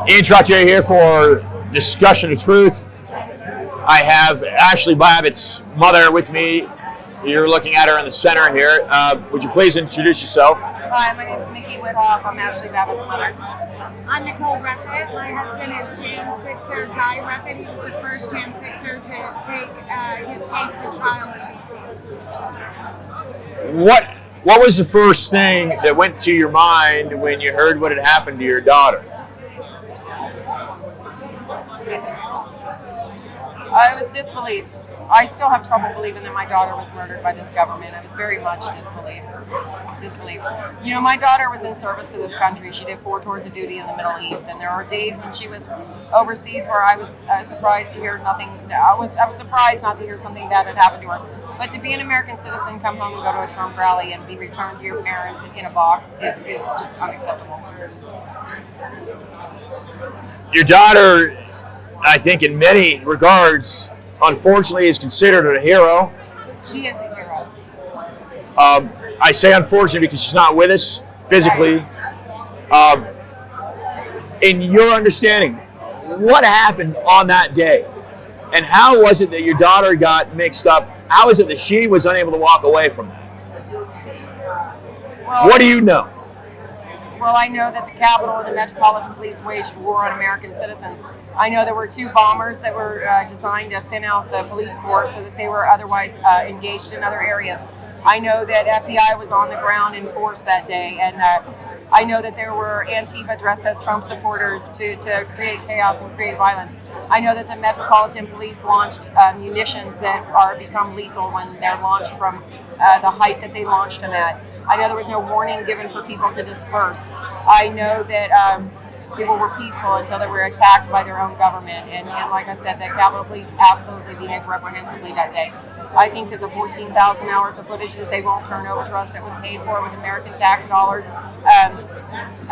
Ian Trottier here for Discussion of Truth. I have Ashli Babbitt's mother with me. You're looking at her in the center here. Would you please introduce yourself? Hi, my name is Micki Witthoeft. I'm Ashli Babbitt's mother. I'm Nicole Reffitt. My husband is Jan Sixer Guy Reffitt. He was the first Jan Sixer to take his case to trial in BC. What was the first thing that went to your mind when you heard what had happened to your daughter? It was disbelief. I still have trouble believing that my daughter was murdered by this government. It was very much disbelief. You know, my daughter was in service to this country. She did 4 tours of duty in the Middle East, and there were days when she was overseas where I was surprised to hear nothing. I was surprised not to hear something bad had happened to her. But to be an American citizen, come home and go to a Trump rally and be returned to your parents in a box is just unacceptable. Your daughter, I think in many regards, unfortunately, is considered a hero. She is a hero. I say unfortunately because she's not with us physically. In your understanding, what happened on that day? And how was it that your daughter got mixed up? How is it that she was unable to walk away from that? Well, what do you know? Well, I know that the Capitol and the Metropolitan Police waged war on American citizens. I know there were 2 bombers that were designed to thin out the police force so that they were otherwise engaged in other areas. I know that FBI was on the ground in force that day, and I know that there were Antifa dressed as Trump supporters to create chaos and create violence. I know that the Metropolitan Police launched munitions that are become lethal when they're launched from the height that they launched them at. I know there was no warning given for people to disperse. I know that people were peaceful until they were attacked by their own government. And like I said, the Capitol Police absolutely behaved reprehensibly that day. I think that the 14,000 hours of footage that they won't turn over to us that was paid for with American tax dollars,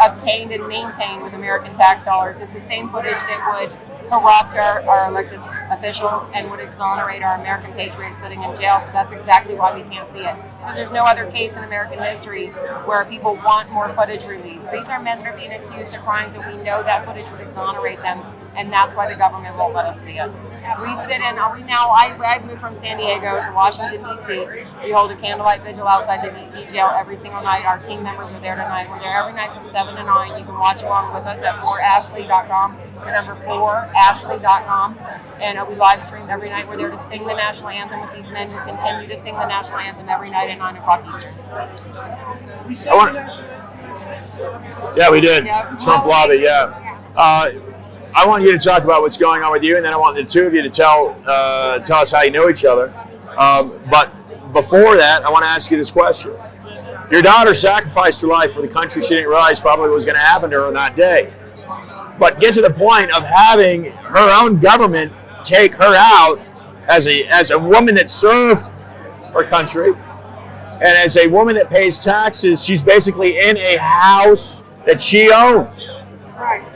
obtained and maintained with American tax dollars, it's the same footage that would corrupt our elected officials and would exonerate our American patriots sitting in jail. So that's exactly why we can't see it. Because there's no other case in American history where people want more footage released. These are men that are being accused of crimes, and we know that footage would exonerate them, and that's why the government won't let us see it. I moved from San Diego to Washington, D.C. We hold a candlelight vigil outside the D.C. jail every single night. Our team members are there tonight. We're there every night from 7 to 9. You can watch along with us at 4ashli.com, the number 4ashli.com. And we live stream every night. We're there to sing the national anthem with these men who continue to sing the national anthem every night at 9 o'clock Eastern. Yeah, we did. Yep. Trump lobby, yeah. I want you to talk about what's going on with you, and then I want the 2 of you to tell us how you know each other. But before that, I want to ask you this question. Your daughter sacrificed her life for the country. She didn't realize probably what was going to happen to her on that day. But get to the point of having her own government take her out as a woman that served her country, and as a woman that pays taxes. She's basically in a house that she owns,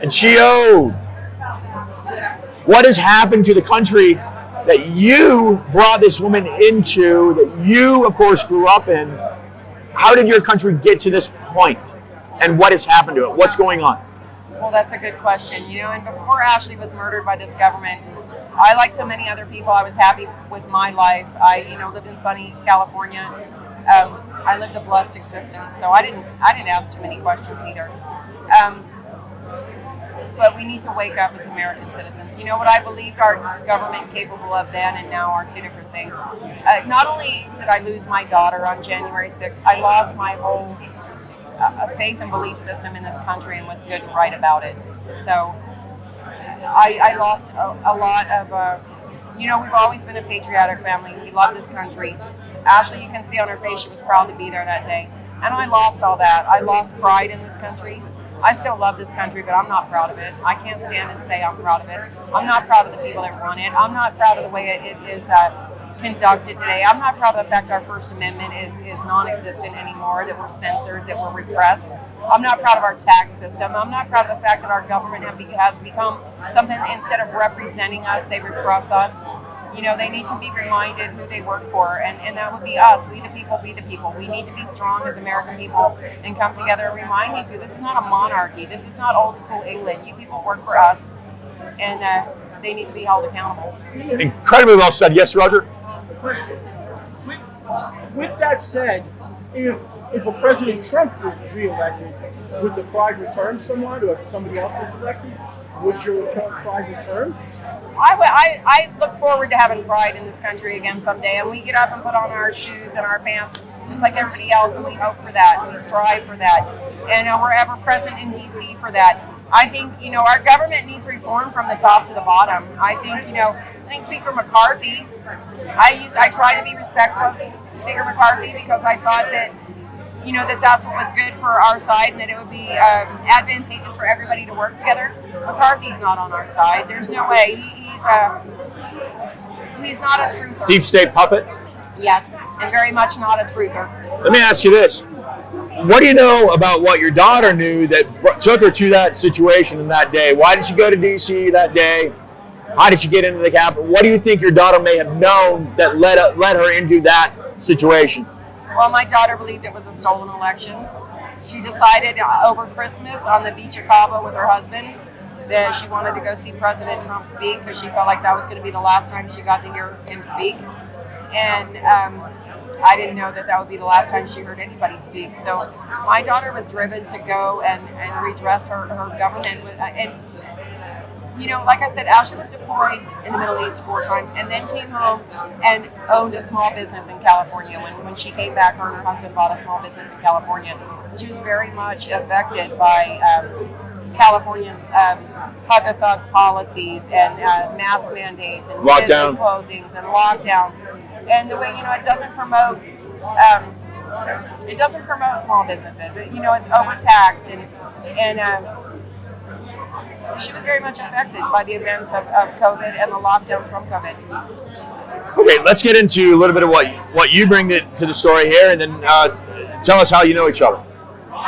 and she owed. What has happened to the country that you brought this woman into, that you, of course, grew up in? How did your country get to this point, and what has happened to it? What's going on? Well, that's a good question. And before Ashli was murdered by this government, I, like so many other people, I was happy with my life. I, lived in sunny California. I lived a blessed existence, so I didn't ask too many questions either. But we need to wake up as American citizens. What I believed our government capable of then and now are 2 different things. Not only did I lose my daughter on January 6th, I lost my whole faith and belief system in this country and what's good and right about it. So I lost a lot of, we've always been a patriotic family. We love this country. Ashli, you can see on her face, she was proud to be there that day. And I lost all that. I lost pride in this country. I still love this country, but I'm not proud of it. I can't stand and say I'm proud of it. I'm not proud of the people that run it. I'm not proud of the way it is conducted today. I'm not proud of the fact our First Amendment is non-existent anymore, that we're censored, that we're repressed. I'm not proud of our tax system. I'm not proud of the fact that our government has become something, instead of representing us, they repress us. they need to be reminded who they work for, and that would be us. We the people, be the people. We need to be strong as American people and come together and remind these people, this is not a monarchy. This is not old school England. You people work for us, and they need to be held accountable. Incredibly well said. Yes, Roger? Question. With that said, if a President Trump was reelected, would the pride return somewhat, or if somebody else was elected, would your pride return? I look forward to having pride in this country again someday, and we get up and put on our shoes and our pants just like everybody else, and we hope for that, and we strive for that, and we're ever present in D.C. for that. I think, our government needs reform from the top to the bottom. I think Speaker McCarthy, I try to be respectful of Speaker McCarthy because I thought that, that's what was good for our side and that it would be advantageous for everybody to work together. McCarthy's not on our side. There's no way. He's not a truther. Deep state puppet? Yes, and very much not a truther. Let me ask you this. What do you know about what your daughter knew that took her to that situation in that day? Why did she go to D.C. that day? How did she get into the Capitol? What do you think your daughter may have known that led her into that situation? Well, my daughter believed it was a stolen election. She decided over Christmas on the beach of Cabo with her husband that she wanted to go see President Trump speak because she felt like that was going to be the last time she got to hear him speak. And I didn't know that would be the last time she heard anybody speak. So my daughter was driven to go and redress her government. Like I said, Ashli was deployed in the Middle East 4 times and then came home and owned a small business in California. When she came back, her and her husband bought a small business in California. She was very much affected by California's hug-a-thug policies and mask mandates and business closings and lockdowns. And the way, it doesn't promote small businesses. It's overtaxed and she was very much affected by the events of COVID and the lockdowns from COVID. Okay, let's get into a little bit of what you bring to the story here, and then tell us how you know each other.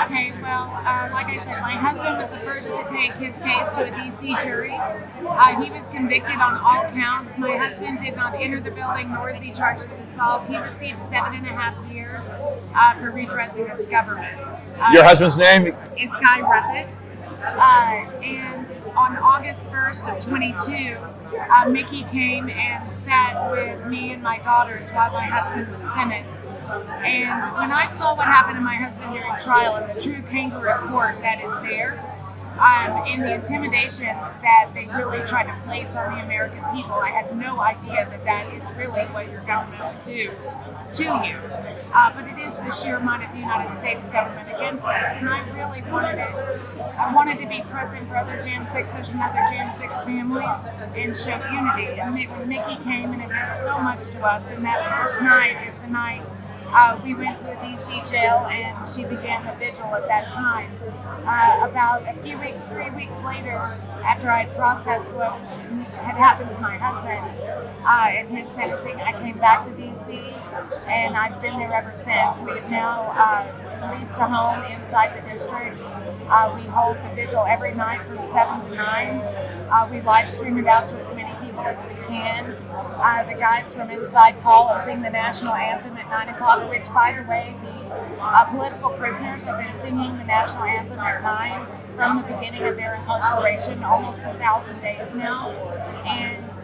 Okay, well, like I said, my husband was the first to take his case to a D.C. jury. He was convicted on all counts. My husband did not enter the building, nor is he charged with assault. He received 7.5 years for redressing his government. Your husband's name? Is Reffitt. And on August 1st of 22, Micki came and sat with me and my daughters while my husband was sentenced. And when I saw what happened to my husband during trial and the true kangaroo court that is there, and the intimidation that they really tried to place on the American people, I had no idea that is really what your government would do to you. But it is the sheer might of the United States government against us, and I really wanted it. I wanted to be present for other Jan 6ers and other Jan 6 families and show unity. And when Micki came, and it meant so much to us, and that first night is the night we went to the D.C. jail, and she began the vigil at that time. About a few weeks, 3 weeks later, after I had processed what had happened to my husband and his sentencing, I came back to D.C., and I've been there ever since. We have now leased a home inside the district. We hold the vigil every night from 7 to 9. We live stream it out to as many people as we can. The guys from inside call and sing the national anthem at 9 o'clock, which, by the way, the political prisoners have been singing the national anthem at 9 from the beginning of their incarceration, almost 1,000 days now. And,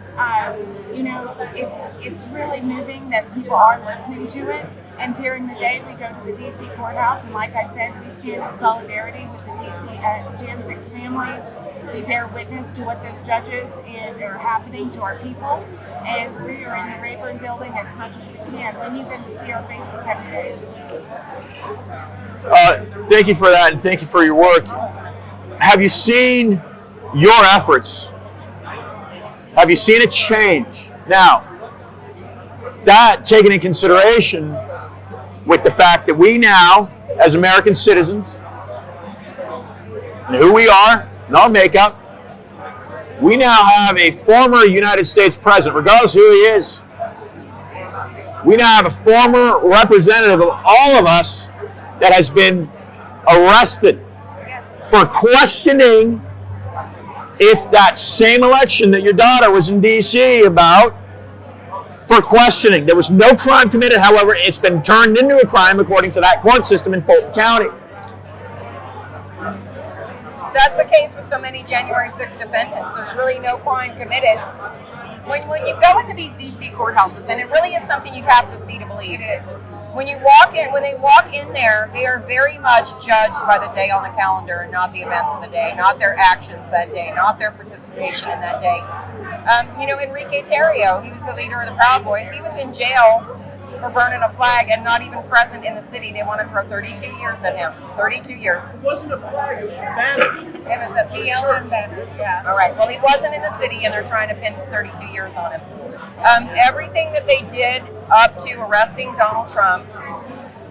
it's really moving that people are listening to it. And during the day, we go to the D.C. courthouse, and like I said, we stand in solidarity with the D.C. Jan 6 families. We bear witness to what those judges are happening to our people, and we are in the Rayburn building as much as we can. We need them to see our faces every day. Thank you for that, and thank you for your work. Have you seen your efforts? Have you seen a change? Now, that taken in consideration with the fact that we now, as American citizens, and who we are, and our makeup, we now have a former United States president, regardless of who he is. We now have a former representative of all of us that has been arrested for questioning if that same election that your daughter was in D.C. about for questioning. There was no crime committed. However, it's been turned into a crime according to that court system in Fulton County. That's the case with so many January 6th defendants. There's really no crime committed. When you go into these DC courthouses, and it really is something you have to see to believe. It is. When they walk in there, they are very much judged by the day on the calendar and not the events of the day, not their actions that day, not their participation in that day. Enrique Terrio, he was the leader of the Proud Boys. He was in jail for burning a flag and not even present in the city. They want to throw 32 years at him. 32 years. It wasn't a flag, it was a banner. It was a BLM banner, yeah. All right. Well, he wasn't in the city, and they're trying to pin 32 years on him. Everything that they did up to arresting Donald Trump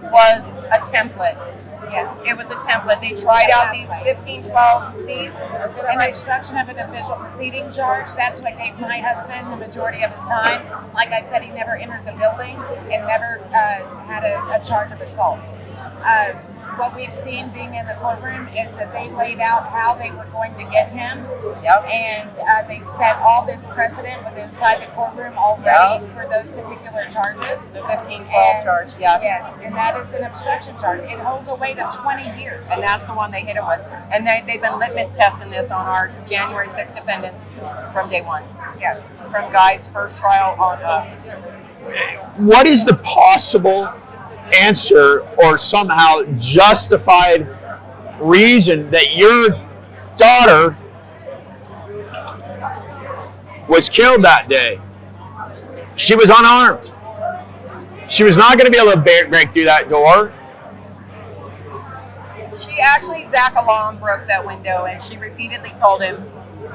was a template. Yes. It was a template. They tried out these 15, 12 C's. An obstruction of an official proceeding charge. That's what gave my husband the majority of his time. Like I said, he never entered the building and never had a charge of assault. What we've seen being in the courtroom is that they laid out how they were going to get him. Yep. And they've set all this precedent within inside the courtroom already for those particular charges. The 15-12 charge, yeah. Yes, and that is an obstruction charge. It holds a weight of 20 years. And that's the one they hit him with. And they've been litmus testing this on our January 6th defendants from day one. Yes. From Guy's first trial on up. What is the possible answer or somehow justified reason that your daughter was killed that day? She was unarmed. She was not going to be able to break through that door. Zach Alam broke that window, and she repeatedly told him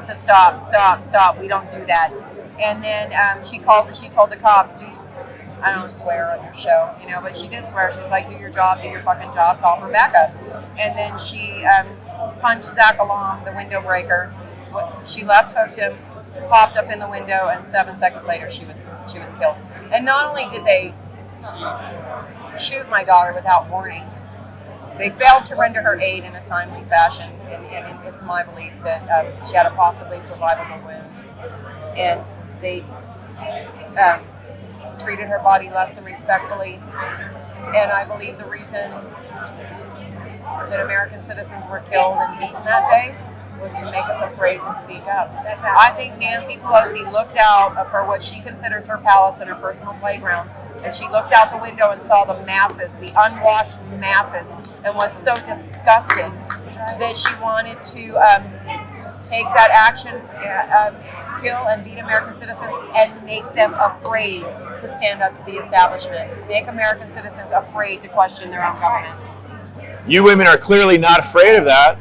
to stop. We don't do that. And then she told the cops, I don't swear on your show, but she did swear. She's like, do your job, do your fucking job, call for backup. And then she punched Zach Alam, the window breaker. She left hooked him, popped up in the window, and 7 seconds later she was killed. And not only did they shoot my daughter without warning, they failed to render her aid in a timely fashion. And it's my belief that she had a possibly survivable wound. And they treated her body less than respectfully. And I believe the reason that American citizens were killed and beaten that day was to make us afraid to speak up. I think Nancy Pelosi looked out of what she considers her palace and her personal playground, and she looked out the window and saw the masses, the unwashed masses, and was so disgusted that she wanted to take that action, kill and beat American citizens, and make them afraid to stand up to the establishment. Make American citizens afraid to question their own government. You women are clearly not afraid of that.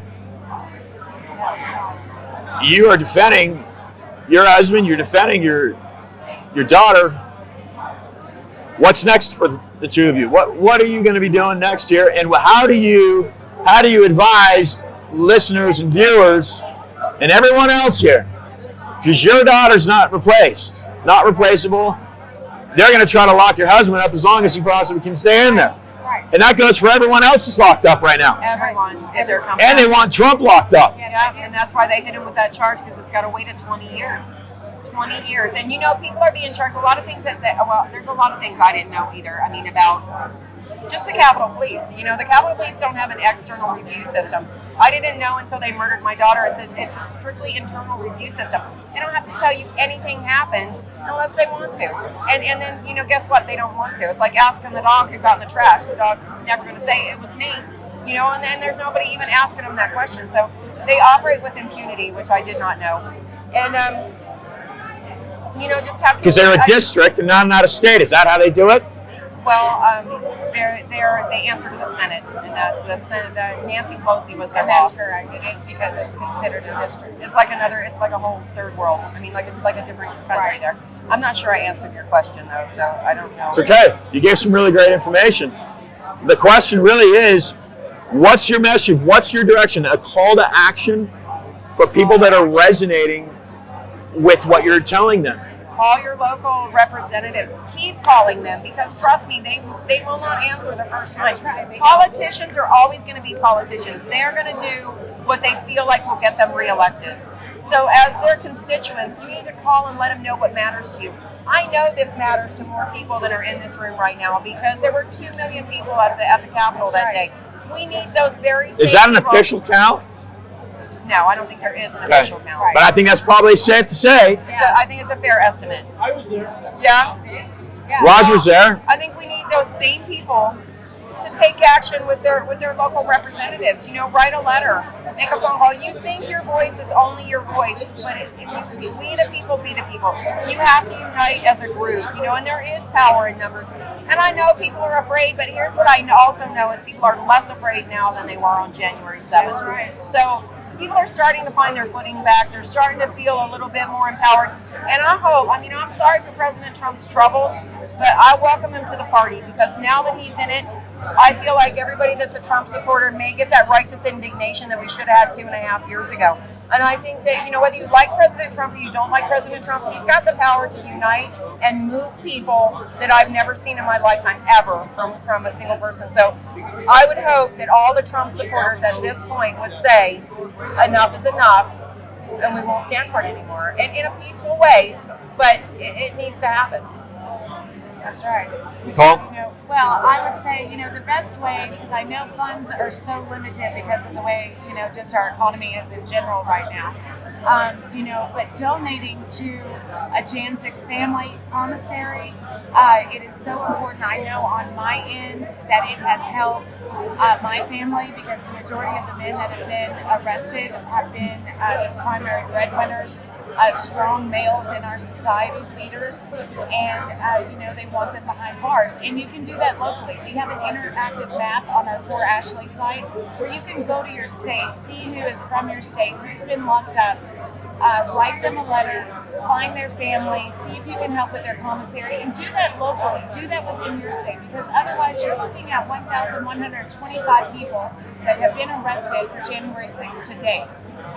You are defending your husband, you're defending your daughter. What's next for the two of you? What are you going to be doing next year? And how do you advise listeners and viewers and everyone else here? Because your daughter's not replaceable. They're going to try to lock your husband up as long as he possibly can stay in there. Right. And that goes for everyone else that's locked up right now. Everyone, if they're coming. And they want Trump locked up. Yeah, and that's why they hit him with that charge, because it's got to wait 20 years. 20 years. And people are being charged a lot of things there's a lot of things I didn't know either. I mean, about just the Capitol Police. The Capitol Police don't have an external review system. I didn't know until they murdered my daughter. It's a strictly internal review system. They don't have to tell you anything happened unless they want to. And then, guess what? They don't want to. It's like asking the dog who got in the trash. The dog's never going to say, it was me. And then there's nobody even asking them that question. So they operate with impunity, which I did not know. And, just have to... Because they're a district and not a state. Is that how they do it? Well, they answer to the Senate, and the Senate. Nancy Pelosi was their boss. That's correct. It is because it's considered a district. It's like a whole third world. I mean, like a different country there. I'm not sure I answered your question though, so I don't know. It's okay. You gave some really great information. The question really is, what's your message? What's your direction? A call to action for people that are resonating with what you're telling them. Call your local representatives. Keep calling them, because trust me, they will not answer the first time. Politicians are always going to be politicians. They're going to do what they feel like will get them reelected. So as their constituents, you need to call and let them know what matters to you. I know this matters to more people than are in this room right now because there were 2 million people at the Capitol that day. We need those very same Is that an people. official count? No, I don't think there is an official count. But I think that's probably safe to say. I think it's a fair estimate. I was there. Yeah? Roger's there. I think we need those same people to take action with their local representatives. You know, write a letter, make a phone call. You think your voice is only your voice, but we the people be the people. You have to unite as a group, you know, and there is power in numbers. And I know people are afraid, but here's what I also know is people are less afraid now than they were on January 7th. That's right. So people are starting to find their footing back. They're starting to feel a little bit more empowered. And I hope, I mean, I'm sorry for President Trump's troubles, but I welcome him to the party because now that he's in it, I feel like everybody that's a Trump supporter may get that righteous indignation that we should have had 2.5 years ago. And I think that, you know, whether you like President Trump or you don't like President Trump, he's got the power to unite and move people that I've never seen in my lifetime ever from a single person. So I would hope that all the Trump supporters at this point would say, enough is enough, and we won't stand for it anymore. And in a peaceful way, but it needs to happen. That's right. Nicole? You know, well, I would say, you know, the best way, because I know funds are so limited because of the way, you know, just our economy is in general right now. You know, but donating to a Jan 6 family commissary, it is so important. I know on my end that it has helped my family because the majority of the men that have been arrested have been the primary breadwinners. Strong males in our society, leaders, and you know, they want them behind bars. And you can do that locally. We have an interactive map on our For Ashli site where you can go to your state, see who is from your state, who's been locked up, write them a letter, find their family, see if you can help with their commissary, and do that locally. Do that within your state, because otherwise you're looking at 1,125 people that have been arrested for January 6th to date.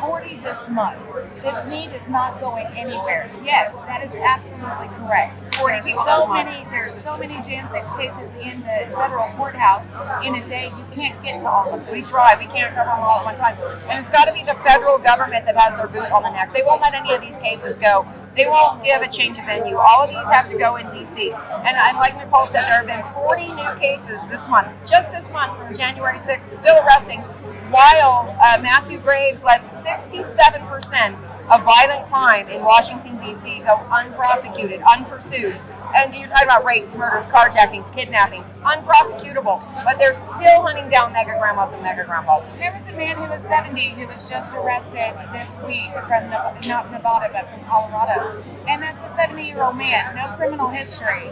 40 this month. This need is not going anywhere. Yes, that is absolutely correct. 40 people this month. There's so many Jan 6 cases in the federal courthouse in a day, you can't get to all of them. We try. We can't cover them all at one time. And it's got to be the federal government that has their boot on the neck. They won't let any of these cases go. They won't give a change of venue. All of these have to go in D.C. And like Nicole said, there have been 40 new cases this month, just this month from January 6th, still arresting, while Matthew Graves let 67% of violent crime in Washington, D.C. go unprosecuted, unpursued. And you're talking about rapes, murders, carjackings, kidnappings, unprosecutable, but they're still hunting down mega grandmas and mega grandpas. There was a man who was 70 who was just arrested this week from not Nevada, but from Colorado. And that's a 70-year-old man, no criminal history.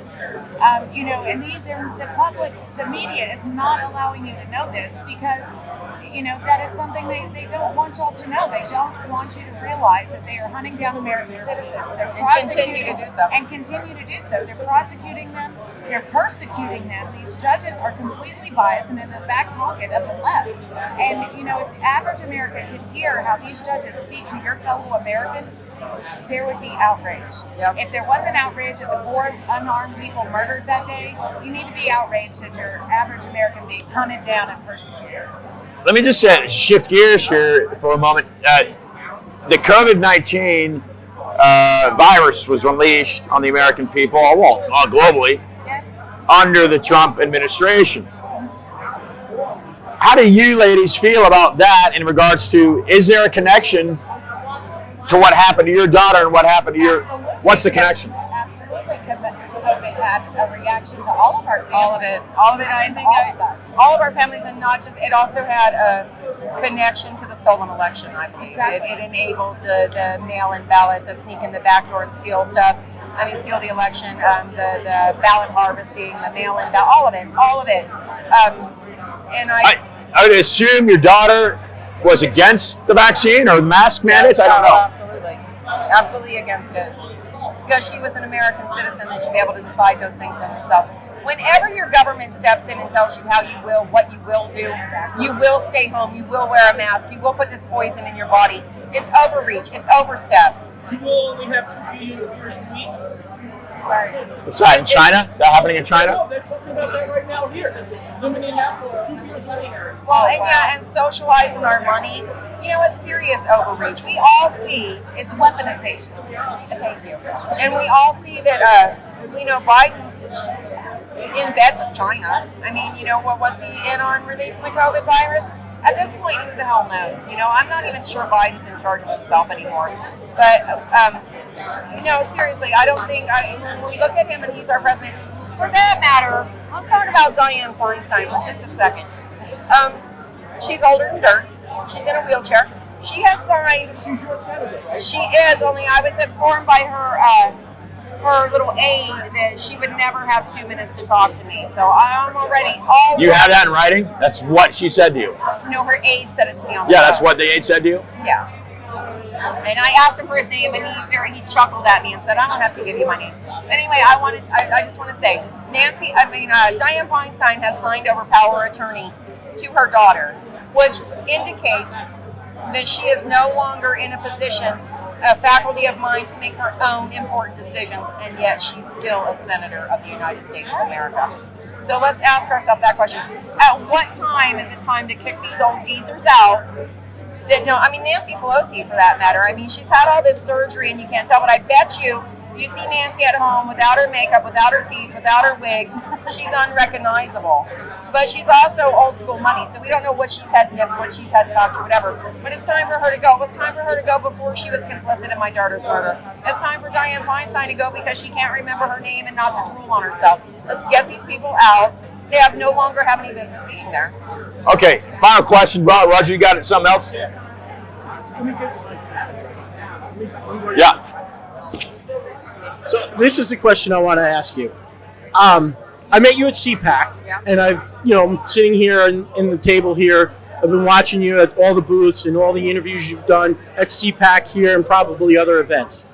You know, and the public, the media is not allowing you to know this because, you know, that is something they don't want y'all to know. They don't want you to realize that they are hunting down American citizens. They're continue to do so. And continue to do so. They're prosecuting them. They're persecuting them. These judges are completely biased and in the back pocket of the left. And, you know, if the average American could hear how these judges speak to your fellow American, there would be outrage. Yep. If there wasn't outrage at the 4 unarmed people murdered that day, you need to be outraged at your average American being hunted down and persecuted. Let me just shift gears here for a moment. The COVID-19 virus was unleashed on the American people, well, globally, Yes. under the Trump administration. How do you ladies feel about that in regards to, is there a connection to what happened to your daughter and what happened to your, Absolutely. what's the connection? Absolutely. COVID had a reaction to all of our families. All of it. All of it. I think All of us. all of our families, and not just, it also had a connection to the stolen election, I believe. Exactly. It enabled the mail-in ballot, the sneak in the back door and steal stuff. I mean, steal the election, the ballot harvesting, the mail-in ballot, all of it. And I would assume your daughter was against the vaccine or mask mandates? I don't know. Absolutely against it. Because she was an American citizen and should be able to decide those things for themselves. Whenever your government steps in and tells you how you will, what you will do, you will stay home, you will wear a mask, you will put this poison in your body. It's overreach, it's overstep. You will only have 2 years a week. Right. What's that, in China? That happening in No, China? they're talking about that right now here. Limiting that 2 years later. Well, and yeah, and socializing our money. You know, it's serious overreach. We all see, It's weaponization. thank you, and we all see that, you know, Biden's in bed with China. I mean, you know, what was he in on releasing the COVID virus? At this point, who the hell knows? You know, I'm not even sure Biden's in charge of himself anymore. But, no, seriously, I don't think, when we look at him and he's our president, for that matter, let's talk about Dianne Feinstein for just a second. She's older than dirt. She's in a wheelchair. She has signed. She's your senator, right? She is, only I was informed by her little aide that she would never have 2 minutes to talk to me. So I'm already You have that in writing? That's what she said to you? No, her aide said it to me on the Yeah, phone. that's what the aide said to you? Yeah. And I asked him for his name, and he chuckled at me and said, "I don't have to give you my name." Anyway, I just want to say, Dianne Feinstein has signed over power of attorney to her daughter, which indicates that she is no longer in a position, a faculty of mind to make her own important decisions, and yet she's still a senator of the United States of America. So let's ask ourselves that question. At what time is it time to kick these old geezers out that don't, I mean, Nancy Pelosi for that matter, I mean, she's had all this surgery and you can't tell, but I bet you see Nancy at home without her makeup, without her teeth, without her wig, she's unrecognizable. But she's also old school money, so we don't know what she's had nipped, what she's had tucked, or whatever. But it's time for her to go. It was time for her to go before she was complicit in my daughter's murder. It's time for Dianne Feinstein to go because she can't remember her name and not to drool on herself. Let's get these people out. They have no longer have any business being there. Okay, final question. Roger, you got something else? Yeah. So this is the question I want to ask you. I met you at CPAC, and I'm sitting here in the table here. I've been watching you at all the booths and all the interviews you've done at CPAC here and probably other events.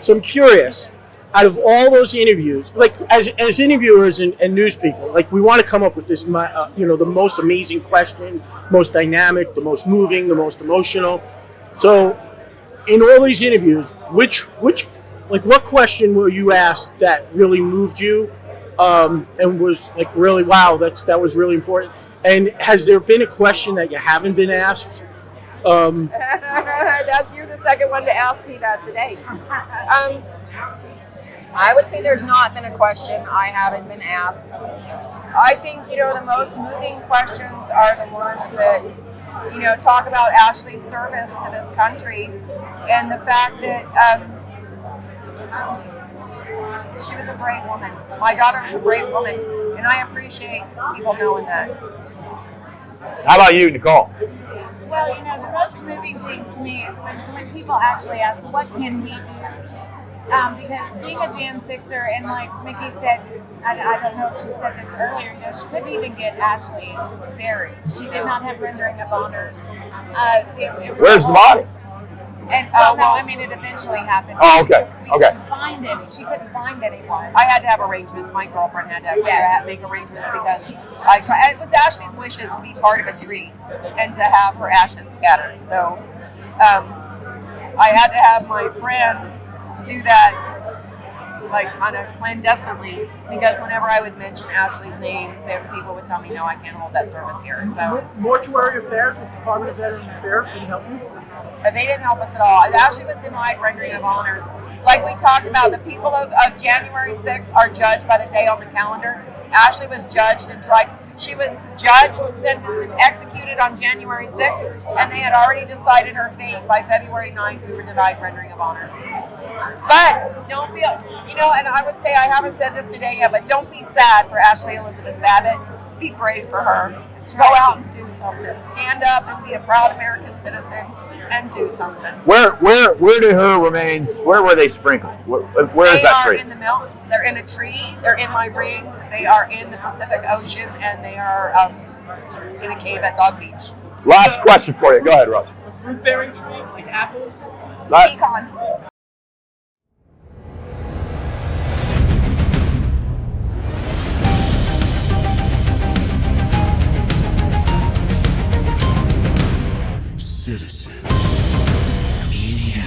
So I'm curious, out of all those interviews, like as interviewers and news people, like we want to come up with this, the most amazing question, most dynamic, the most moving, the most emotional. So in all these interviews, what question were you asked that really moved you, and was like really, wow, that was really important? And has there been a question that you haven't been asked? You're the second one to ask me that today. I would say there's not been a question I haven't been asked. I think, the most moving questions are the ones that, talk about Ashli's service to this country and the fact that she was a brave woman. My daughter was a brave woman, and I appreciate people knowing that. How about you, Nicole? Well, the most moving thing to me is when people actually ask, what can we do? Because being a Jan 6er, and like Micki said, I don't know if she said this earlier, she couldn't even get Ashli buried. She did not have rendering of honors. Where's the body? And it eventually happened. Oh, okay. We Okay. couldn't find any. She couldn't find anyone. I had to have arrangements. My girlfriend had to make arrangements because it was Ashli's wishes to be part of a tree and to have her ashes scattered. So I had to have my friend do that, like kind of clandestinely, because whenever I would mention Ashli's name, people would tell me, no, I can't hold that service here. So Mortuary Affairs with the Department of Veterans Affairs didn't help you? They didn't help us at all. Ashli was denied rendering of honors. Like we talked about, the people of January 6th are judged by the day on the calendar. Ashli was judged and tried. She was judged, sentenced, and executed on January 6th, and they had already decided her fate by February 9th. We were denied rendering of honors. But don't feel, and I would say, I haven't said this today yet, but don't be sad for Ashli Elizabeth Babbitt. Be brave for her. Go out and do something. Stand up and be a proud American citizen and do something. Where do her remains? Where were they sprinkled? Where is that tree? They are in the mountains. They're in a tree. They're in my ring. They are in the Pacific Ocean, and they are in a cave at Dog Beach. Last question for you. Go ahead, Roger. A fruit-bearing tree, like apples? Pecan. Citizen Media.